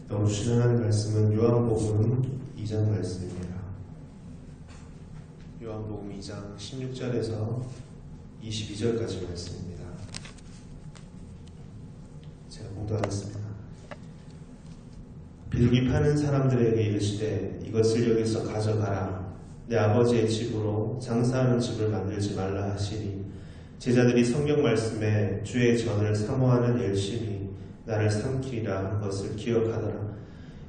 오늘 주신 하나님 말씀은 요한복음 2장 말씀입니다. 요한복음 2장 16절에서 22절까지 말씀입니다. 제가 봉독하겠습니다. 빌기 파는 사람들에게 이르시되 이것을 여기서 가져가라. 내 아버지의 집으로 장사하는 집을 만들지 말라 하시니 제자들이 성경 말씀에 주의 전을 사모하는 열심히 나를 삼키리라 한 것을 기억하더라.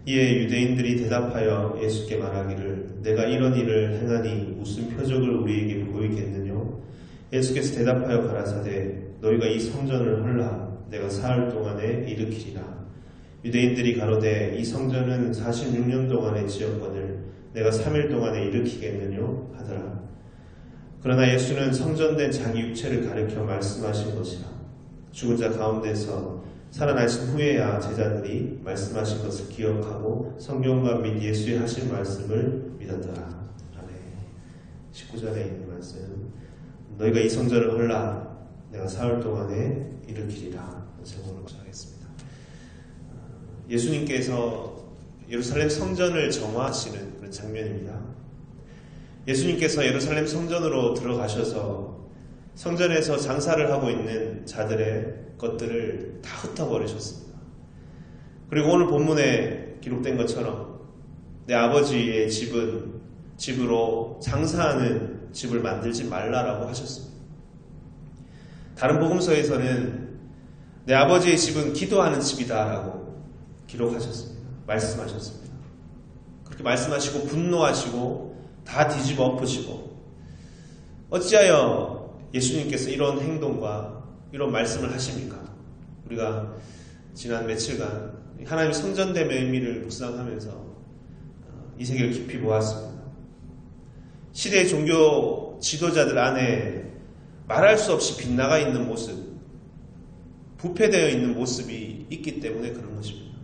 이에 유대인들이 대답하여 예수께 말하기를 내가 이런 일을 행하니 무슨 표적을 우리에게 보이겠느냐? 예수께서 대답하여 가라사대 너희가 이 성전을 헐라 내가 사흘 동안에 일으키리라. 유대인들이 가로되 이 성전은 46년 동안에 지었거늘 내가 3일 동안에 일으키겠느냐 하더라. 그러나 예수는 성전된 자기 육체를 가리켜 말씀하신 것이라. 죽은 자 가운데서 살아나신 후에야 제자들이 말씀하신 것을 기억하고 성경과 및 예수의 하신 말씀을 믿었더라. 아멘. 19절에 있는 말씀 너희가 이 성전을 헐라 내가 사흘 동안에 일으키리라. 제목으로 하겠습니다. 예수님께서 예루살렘 성전을 정화하시는 그런 장면입니다. 예수님께서 예루살렘 성전으로 들어가셔서 성전에서 장사를 하고 있는 자들의 것들을 다 흩어버리셨습니다. 그리고 오늘 본문에 기록된 것처럼 내 아버지의 집으로 장사하는 집을 만들지 말라라고 하셨습니다. 다른 복음서에서는 내 아버지의 집은 기도하는 집이다라고 기록하셨습니다. 말씀하셨습니다. 그렇게 말씀하시고 분노하시고 다 뒤집어 엎으시고 어찌하여 예수님께서 이런 행동과 이런 말씀을 하십니까? 우리가 지난 며칠간 하나님 성전됨의 의미를 묵상하면서 이 세계를 깊이 보았습니다. 시대의 종교 지도자들 안에 말할 수 없이 빗나가 있는 모습, 부패되어 있는 모습이 있기 때문에 그런 것입니다.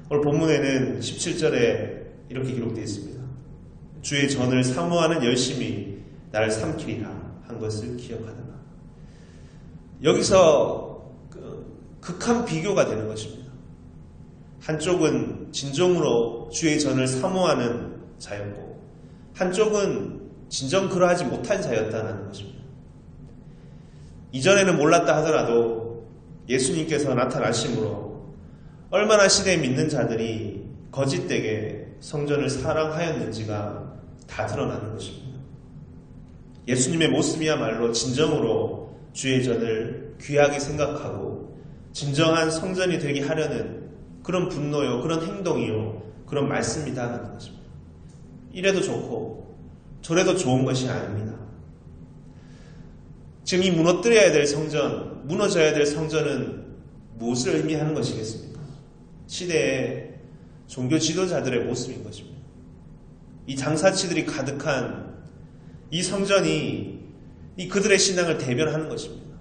오늘 본문에는 17절에 이렇게 기록되어 있습니다. 주의 전을 사모하는 열심히 나를 삼키리라 한 것을 기억하더라. 여기서 극한 비교가 되는 것입니다. 한쪽은 진정으로 주의 전을 사모하는 자였고 한쪽은 진정 그러하지 못한 자였다는 것입니다. 이전에는 몰랐다 하더라도 예수님께서 나타나심으로 얼마나 시대에 믿는 자들이 거짓되게 성전을 사랑하였는지가 다 드러나는 것입니다. 예수님의 모습이야말로 진정으로 주의 전을 귀하게 생각하고 진정한 성전이 되게 하려는 그런 분노요, 그런 행동이요, 그런 말씀이다라는 것입니다. 이래도 좋고 저래도 좋은 것이 아닙니다. 지금 이 무너뜨려야 될 성전, 무너져야 될 성전은 무엇을 의미하는 것이겠습니까? 시대의 종교 지도자들의 모습인 것입니다. 이 장사치들이 가득한 이 성전이 이 그들의 신앙을 대변하는 것입니다.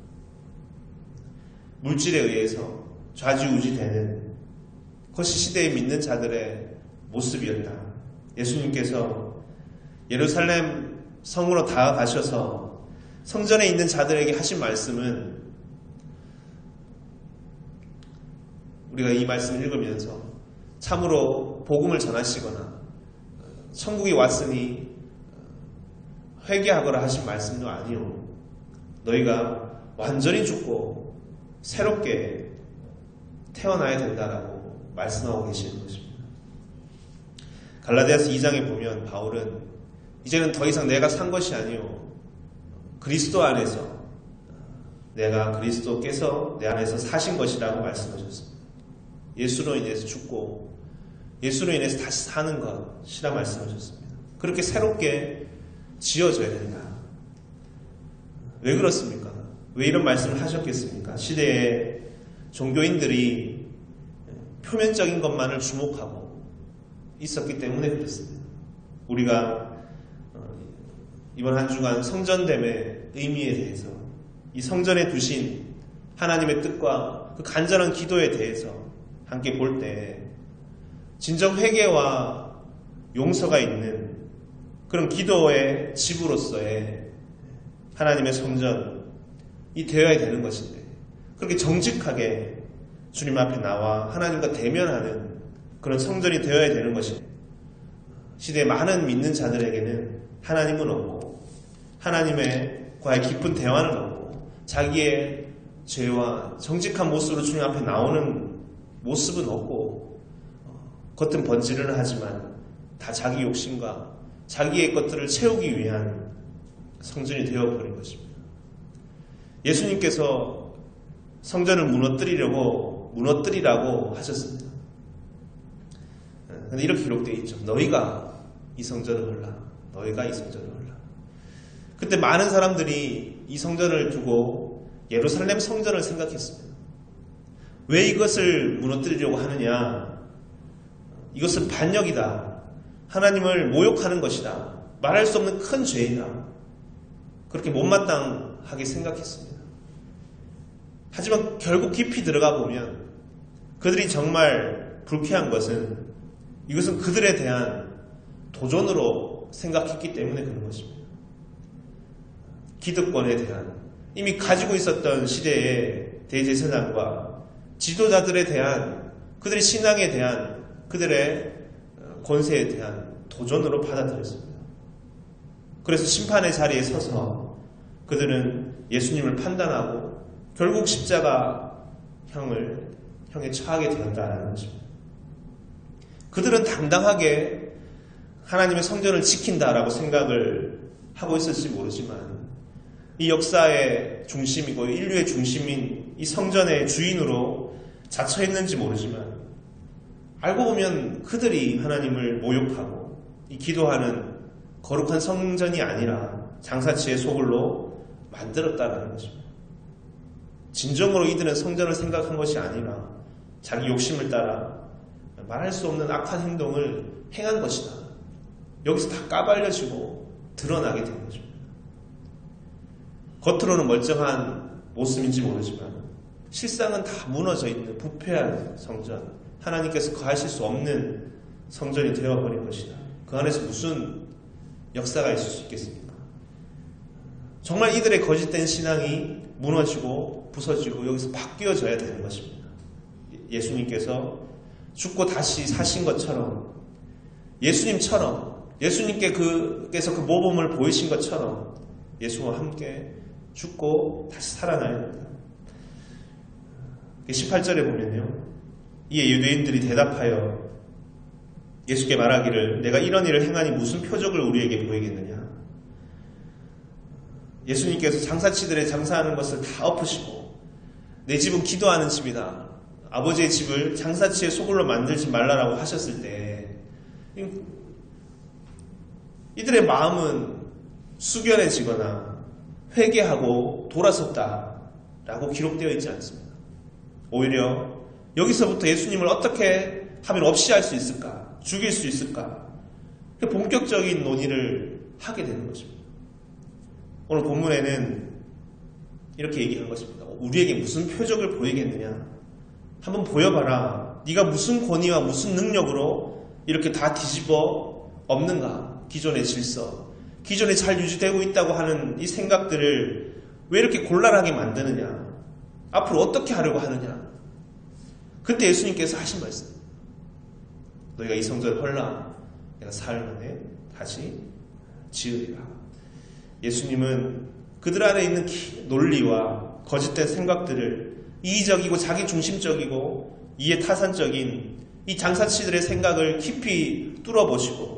물질에 의해서 좌지우지되는 그것이 시대에 믿는 자들의 모습이었다. 예수님께서 예루살렘 성으로 다가가셔서 성전에 있는 자들에게 하신 말씀은 우리가 이 말씀을 읽으면서 참으로 복음을 전하시거나 천국이 왔으니 회개하거라 하신 말씀도 아니요. 너희가 완전히 죽고 새롭게 태어나야 된다라고 말씀하고 계시는 것입니다. 갈라디아서 2장에 보면 바울은 이제는 더 이상 내가 산 것이 아니요 그리스도 안에서 내가 그리스도께서 내 안에서 사신 것이라고 말씀하셨습니다. 예수로 인해서 죽고 예수로 인해서 다시 사는 것이라 말씀하셨습니다. 그렇게 새롭게 지어져야 된다. 왜 그렇습니까? 왜 이런 말씀을 하셨겠습니까? 시대의 종교인들이 표면적인 것만을 주목하고 있었기 때문에 그렇습니다. 우리가 이번 한 주간 성전됨의 의미에 대해서 이 성전에 두신 하나님의 뜻과 그 간절한 기도에 대해서 함께 볼 때 진정 회개와 용서가 있는 그런 기도의 집으로서의 하나님의 성전이 되어야 되는 것인데 그렇게 정직하게 주님 앞에 나와 하나님과 대면하는 그런 성전이 되어야 되는 것입니다. 시대의 많은 믿는 자들에게는 하나님은 없고 하나님의 과의 깊은 대화는 없고 자기의 죄와 정직한 모습으로 주님 앞에 나오는 모습은 없고 겉은 번지르르 하지만 다 자기 욕심과 자기의 것들을 채우기 위한 성전이 되어버린 것입니다. 예수님께서 성전을 무너뜨리라고 하셨습니다. 그런데 이렇게 기록되어 있죠. 너희가 이 성전을 헐라. 너희가 이 성전을 헐라. 그때 많은 사람들이 이 성전을 두고 예루살렘 성전을 생각했습니다. 왜 이것을 무너뜨리려고 하느냐? 이것은 반역이다. 하나님을 모욕하는 것이다. 말할 수 없는 큰 죄이다. 그렇게 못마땅하게 생각했습니다. 하지만 결국 깊이 들어가 보면 그들이 정말 불쾌한 것은 이것은 그들에 대한 도전으로 생각했기 때문에 그런 것입니다. 기득권에 대한 이미 가지고 있었던 시대의 대제사장과 지도자들에 대한 그들의 신앙에 대한 그들의 권세에 대한 도전으로 받아들였습니다. 그래서 심판의 자리에 서서 그들은 예수님을 판단하고 결국 십자가형에 처하게 되었다는 것입니다. 그들은 당당하게 하나님의 성전을 지킨다라고 생각을 하고 있을지 모르지만 이 역사의 중심이고 인류의 중심인 이 성전의 주인으로 자처했는지 모르지만 알고 보면 그들이 하나님을 모욕하고 이 기도하는 거룩한 성전이 아니라 장사치의 소굴로 만들었다는 것입니다. 진정으로 이들은 성전을 생각한 것이 아니라 자기 욕심을 따라 말할 수 없는 악한 행동을 행한 것이다. 여기서 다 까발려지고 드러나게 된 것입니다. 겉으로는 멀쩡한 모습인지 모르지만 실상은 다 무너져 있는 부패한 성전, 하나님께서 거하실 수 없는 성전이 되어버린 것이다. 그 안에서 무슨 역사가 있을 수 있겠습니까? 정말 이들의 거짓된 신앙이 무너지고 부서지고 여기서 바뀌어져야 되는 것입니다. 예수님께서 죽고 다시 사신 것처럼 예수님께서 그 모범을 보이신 것처럼 예수와 함께 죽고 다시 살아나야 합니다. 18절에 보면요. 이에 유대인들이 대답하여 예수께 말하기를 내가 이런 일을 행하니 무슨 표적을 우리에게 보이겠느냐. 예수님께서 장사치들의 장사하는 것을 다 엎으시고 내 집은 기도하는 집이다. 아버지의 집을 장사치의 소굴로 만들지 말라라고 하셨을 때 이들의 마음은 숙연해지거나 회개하고 돌아섰다라고 기록되어 있지 않습니다. 오히려 여기서부터 예수님을 어떻게 하면 없이 할 수 있을까? 죽일 수 있을까? 본격적인 논의를 하게 되는 것입니다. 오늘 본문에는 이렇게 얘기한 것입니다. 우리에게 무슨 표적을 보이겠느냐? 한번 보여봐라. 네가 무슨 권위와 무슨 능력으로 이렇게 다 뒤집어 엎는가? 기존의 질서, 기존에 잘 유지되고 있다고 하는 이 생각들을 왜 이렇게 곤란하게 만드느냐? 앞으로 어떻게 하려고 하느냐? 그때 예수님께서 하신 말씀, 너희가 이 성전을 헐라. 내가 사흘 만에 다시 지으리라. 예수님은 그들 안에 있는 논리와 거짓된 생각들을 이기적이고 자기중심적이고 이해타산적인 이 장사치들의 생각을 깊이 뚫어보시고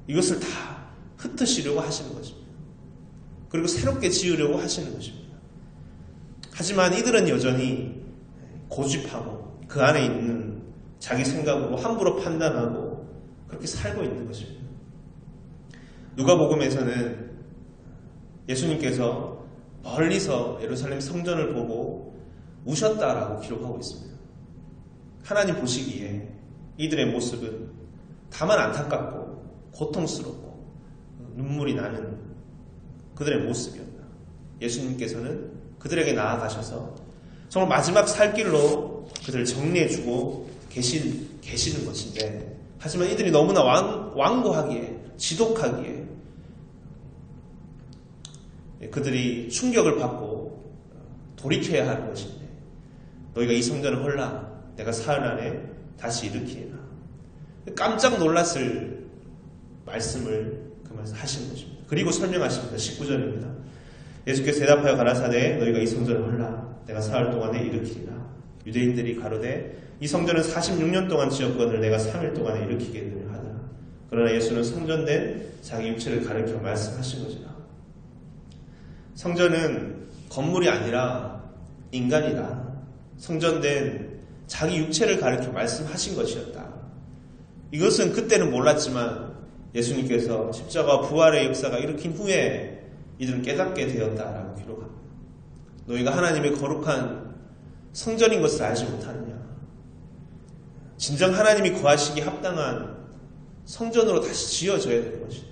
이것을 다 흩으시려고 하시는 것입니다. 그리고 새롭게 지으려고 하시는 것입니다. 하지만 이들은 여전히 고집하고 그 안에 있는 자기 생각으로 함부로 판단하고 그렇게 살고 있는 것입니다. 누가복음에서는 예수님께서 멀리서 예루살렘 성전을 보고 우셨다라고 기록하고 있습니다. 하나님 보시기에 이들의 모습은 다만 안타깝고 고통스럽고 눈물이 나는 그들의 모습이었다. 예수님께서는 그들에게 나아가셔서 정말 마지막 살 길로 그들을 정리해주고 계시는 것인데, 하지만 이들이 너무나 완고하기에 지독하기에 그들이 충격을 받고 돌이켜야 하는 것인데, 너희가 이 성전을 헐라. 내가 사흘 안에 다시 일으키리라. 깜짝 놀랐을 말씀을 그 말씀 하신 것입니다. 그리고 설명하십니다. 19절입니다. 예수께서 대답하여 가라사대 너희가 이 성전을 헐라 내가 사흘 동안에 일으키리라. 유대인들이 가로되 이 성전은 46년 동안 지었거늘 내가 3일 동안에 일으키겠느냐 하더라. 그러나 예수는 성전된 자기 육체를 가리켜 말씀하신 것이라. 성전은 건물이 아니라 인간이다. 성전된 자기 육체를 가리켜 말씀하신 것이었다. 이것은 그때는 몰랐지만 예수님께서 십자가와 부활의 역사가 일으킨 후에 이들은 깨닫게 되었다라고 기록합니다. 너희가 하나님의 거룩한 성전인 것을 알지 못하느냐. 진정 하나님이 거하시기 합당한 성전으로 다시 지어져야 되는 것이다.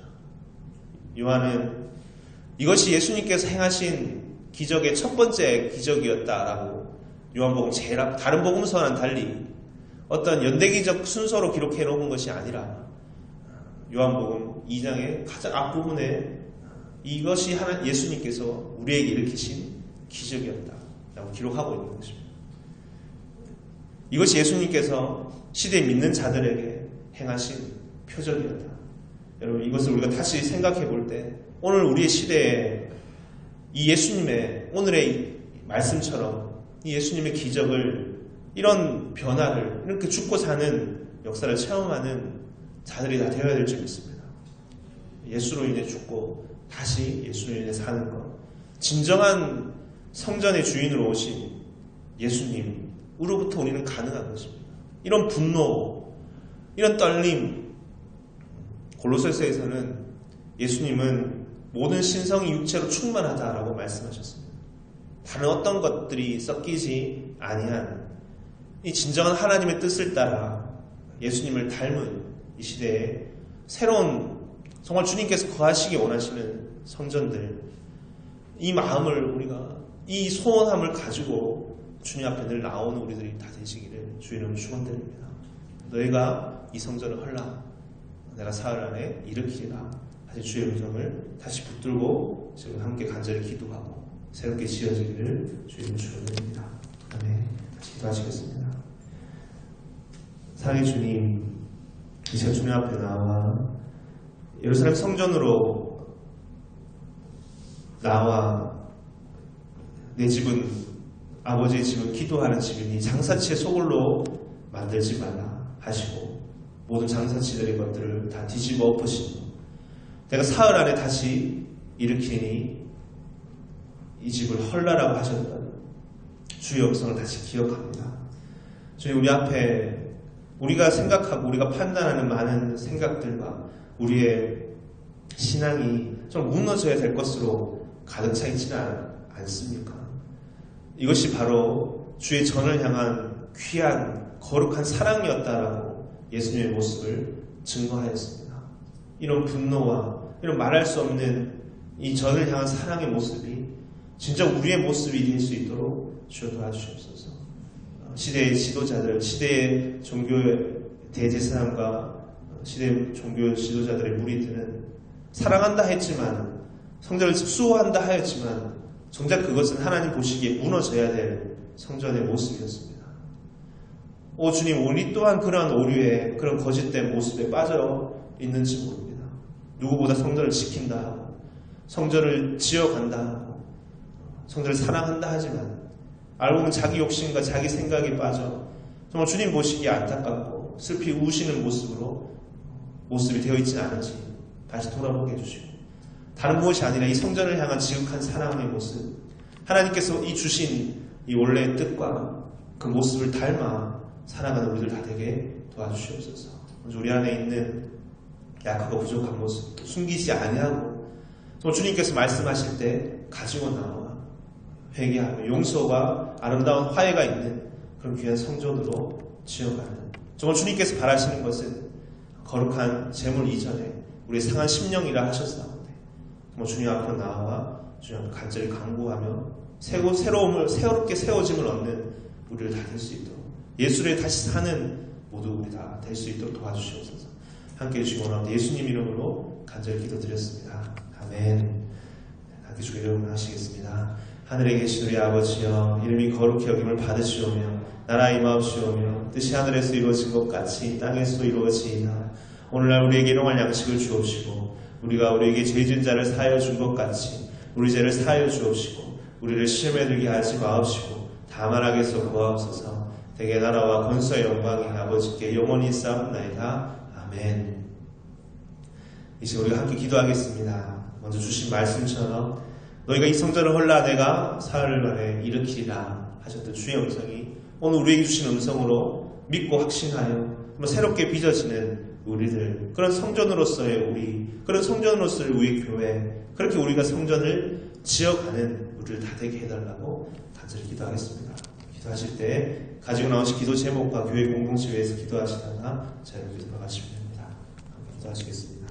요한은 이것이 예수님께서 행하신 기적의 첫 번째 기적이었다라고 요한복음 다른 복음서와는 달리 어떤 연대기적 순서로 기록해 놓은 것이 아니라 요한복음 2장의 가장 앞부분에 이것이 예수님께서 우리에게 일으키신 기적이었다라고 기록하고 있는 것입니다. 이것이 예수님께서 시대에 믿는 자들에게 행하신 표적이었다. 여러분 이것을 우리가 다시 생각해 볼 때 오늘 우리의 시대에 이 예수님의 오늘의 말씀처럼 이 예수님의 기적을 이런 변화를 이렇게 죽고 사는 역사를 체험하는 자들이 다 되어야 될 줄 믿습니다. 예수로 인해 죽고 다시 예수로 인해 사는 것. 진정한 성전의 주인으로 오신 예수님으로부터 우리는 가능한 것입니다. 이런 분노, 이런 떨림. 골로새서에서는 예수님은 모든 신성이 육체로 충만하다라고 말씀하셨습니다. 다른 어떤 것들이 섞이지 아니한 이 진정한 하나님의 뜻을 따라 예수님을 닮은 이 시대에 새로운 정말 주님께서 거하시기 원하시는 성전들, 이 마음을 우리가 이 소원함을 가지고 주님 앞에 늘 나오는 우리들이 다 되시기를 주의 이름으로 축원드립니다. 너희가 이 성전을 헐라 내가 사흘 안에 일으키리라. 다시 주의 음성을 다시 붙들고 지금 함께 간절히 기도하고 새롭게 지어지기를 주의 이름으로 축원드립니다. 아멘. 다시 기도하시겠습니다. 사랑의 주님, 이 시간 주님 앞에 나와 예루살렘 성전으로 나와 내 집은 아버지의 집은 기도하는 집이니 장사치의 소굴로 만들지 말라 하시고 모든 장사치들의 것들을 다 뒤집어 엎으시고 내가 사흘 안에 다시 일으키니 이 집을 헐라라고 하셨던 주의 역성을 다시 기억합니다. 주님 우리 앞에 우리가 생각하고 우리가 판단하는 많은 생각들과 우리의 신앙이 좀 무너져야 될 것으로 가득 차 있지는 않습니까? 이것이 바로 주의 전을 향한 귀한 거룩한 사랑이었다라고 예수님의 모습을 증거하였습니다. 이런 분노와 이런 말할 수 없는 이 전을 향한 사랑의 모습이 진짜 우리의 모습이 될 수 있도록 주여 도와주시옵소서. 시대의 지도자들, 시대의 종교의 대제사장과 시대의 종교 지도자들의 무리들은 사랑한다 했지만 성전을 수호한다 하였지만 정작 그것은 하나님 보시기에 무너져야 될 성전의 모습이었습니다. 오 주님, 우리 또한 그러한 오류에 그런 거짓된 모습에 빠져 있는지 모릅니다. 누구보다 성전을 지킨다 하고 성전을 지어간다 하고 성전을 사랑한다 하지만 알고 보면 자기 욕심과 자기 생각에 빠져 정말 주님 보시기에 안타깝고 슬피 우시는 모습이 되어 있지 않은지 다시 돌아보게 해주시고 다른 무엇이 아니라 이 성전을 향한 지극한 사랑의 모습 하나님께서 이 주신 이 원래의 뜻과 그 모습을 닮아 살아가는 우리들 다 되게 도와주시옵소서. 우리 안에 있는 약하고 부족한 모습 숨기지 아니하고 주님께서 말씀하실 때 가지고 나와 회개하며 용서와 아름다운 화해가 있는 그런 귀한 성전으로 지어가는 정말 주님께서 바라시는 것은 거룩한 재물 이전에 우리의 상한 심령이라 하셨사온데 정말 주님 앞으로 나와 주님 앞에 간절히 간구하며 새로움을 새롭게 세워짐을 얻는 우리를 다 될 수 있도록 예수를 다시 사는 모두 우리 다 될 수 있도록 도와주시옵소서. 함께 해주시기 원합니다. 예수님 이름으로 간절히 기도드렸습니다. 아멘. 함께 주의 이름으로 하시겠습니다. 하늘에 계신 우리 아버지여, 이름이 거룩히 여김을 받으시오며 나라 임하옵시오며 뜻이 하늘에서 이루어진 것 같이 땅에서도 이루어지이다. 오늘날 우리에게 일용할 양식을 주옵시고 우리가 우리에게 죄 지은 자를 사하여 준 것 같이 우리 죄를 사하여 주옵시고 우리를 시험에 들게 하지 마옵시고 다만 악에서 구하옵소서. 대개 나라와 권세와 영광이 아버지께 영원히 있사옵나이다. 아멘. 이제 우리가 함께 기도하겠습니다. 먼저 주신 말씀처럼 너희가 이 성전을 헐라 내가 사흘 만에 일으키리라 하셨던 주의 음성이 오늘 우리에게 주신 음성으로 믿고 확신하여 새롭게 빚어지는 우리들, 그런 성전으로서의 우리, 그런 성전으로서의 우리 교회, 그렇게 우리가 성전을 지어가는 우리를 다 되게 해달라고 간절히 기도하겠습니다. 기도하실 때 가지고 나오신 기도 제목과 교회 공동체 위해서 기도하시다가 자유롭게 돌아가시면 됩니다. 함께 기도하시겠습니다.